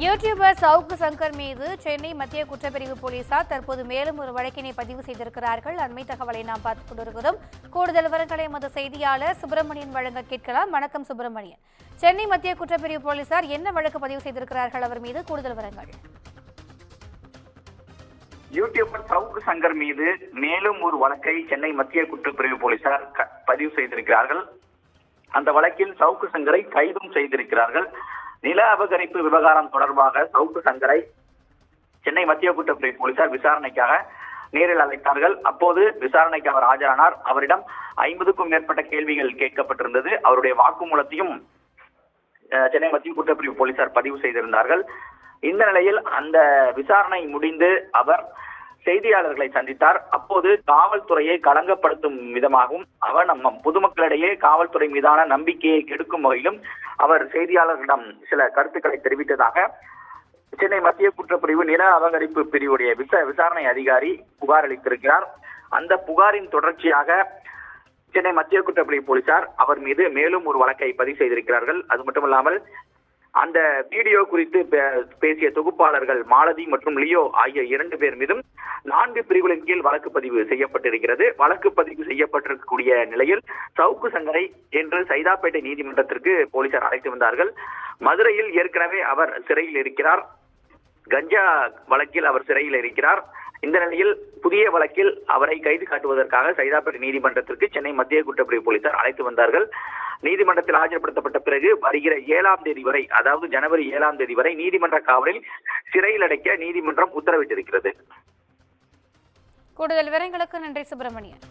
YouTuber Savukku Shankar மீது சென்னை மத்திய குற்றப்பிரிவு போலீசார் தற்போது மேலும் ஒரு வழக்கினை பதிவு செய்திருக்கிறார்கள். அண்மை தகவலை நாம் பார்த்துக் கொண்டிருக்கிறோம். கூடுதல் விவரங்களை எமது செய்தியாளர் சுப்பிரமணியன் வழங்க கேட்கலாம். வணக்கம் சுப்பிரமணியன். சென்னை மத்திய குற்றப்பிரிவு போலீசார் என்ன வழக்கு பதிவு செய்திருக்கிறார்கள், அவர் மீது கூடுதல் விவரங்கள்? யூடியூபர் சவுக்கு சங்கர் மீது மேலும் ஒரு வழக்கை சென்னை மத்திய குற்றப்பிரிவு போலீசார் பதிவு செய்திருக்கிறார்கள். அந்த வழக்கில் சவுக்கு சங்கரை கைதும் செய்திருக்கிறார்கள். நில அபகரிப்பு விவகாரம் தொடர்பாக சவுக்கு சங்கரை சென்னை மத்திய குற்றப்பிரிவு போலீசார் விசாரணைக்காக நேரில் அழைத்தார்கள். அப்போது விசாரணைக்கு அவர் ஆஜரானார். அவரிடம் 50க்கும் மேற்பட்ட கேள்விகள் கேட்கப்பட்டிருந்தது. அவருடைய வாக்குமூலத்தையும் சென்னை மத்திய குற்றப்பிரிவு போலீசார் பதிவு செய்திருந்தார்கள். இந்த நிலையில் அந்த விசாரணை முடிந்து அவர் செய்தியாளர்களை சந்தித்தார். அப்போது காவல்துறையை களங்கப்படுத்தும் விதமாகவும் அவர் நம்ம பொதுமக்களிடையே காவல்துறை மீதான நம்பிக்கையை கெடுக்கும் வகையிலும் அவர் செய்தியாளர்களிடம் சில கருத்துக்களை தெரிவித்ததாக சென்னை மத்திய குற்றப்பிரிவு நில அபகரிப்பு பிரிவுடைய விசாரணை அதிகாரி புகார் அளித்திருக்கிறார். அந்த புகாரின் தொடர்ச்சியாக சென்னை மத்திய குற்றப்பிரிவு போலீசார் அவர் மீது மேலும் ஒரு வழக்கை பதிவு செய்திருக்கிறார்கள். அது மட்டுமல்லாமல் அந்த வீடியோ குறித்து பேசிய தொகுப்பாளர்கள் மாலதி மற்றும் லியோ ஆகிய 2 பேர் மீதும் 4 பிரிவுகளின் கீழ் வழக்கு பதிவு செய்யப்பட்டிருக்கிறது. வழக்கு பதிவு செய்யப்பட்டிருக்கக்கூடிய நிலையில் சவுக்கு சங்கரை இன்று சைதாப்பேட்டை நீதிமன்றத்திற்கு போலீசார் அழைத்து வந்தார்கள். மதுரையில் ஏற்கனவே அவர் சிறையில் இருக்கிறார். கஞ்சா வழக்கில் அவர் சிறையில் இருக்கிறார். இந்த நிலையில் புதிய வழக்கில் அவரை கைது காட்டுவதற்காக சைதாப்பேட்டை நீதிமன்றத்திற்கு சென்னை மத்திய குற்றப்பிரிவு போலீசார் அழைத்து வந்தார்கள். நீதிமன்றத்தில் ஆஜர்படுத்தப்பட்ட பிறகு வருகிற 7ஆம் தேதி வரை, அதாவது ஜனவரி 7ஆம் தேதி வரை நீதிமன்ற காவலில் சிறையில் அடைக்க நீதிமன்றம் உத்தரவிட்டிருக்கிறது. கூடுதல் விவரங்களுக்கு நன்றி சுப்பிரமணியன்.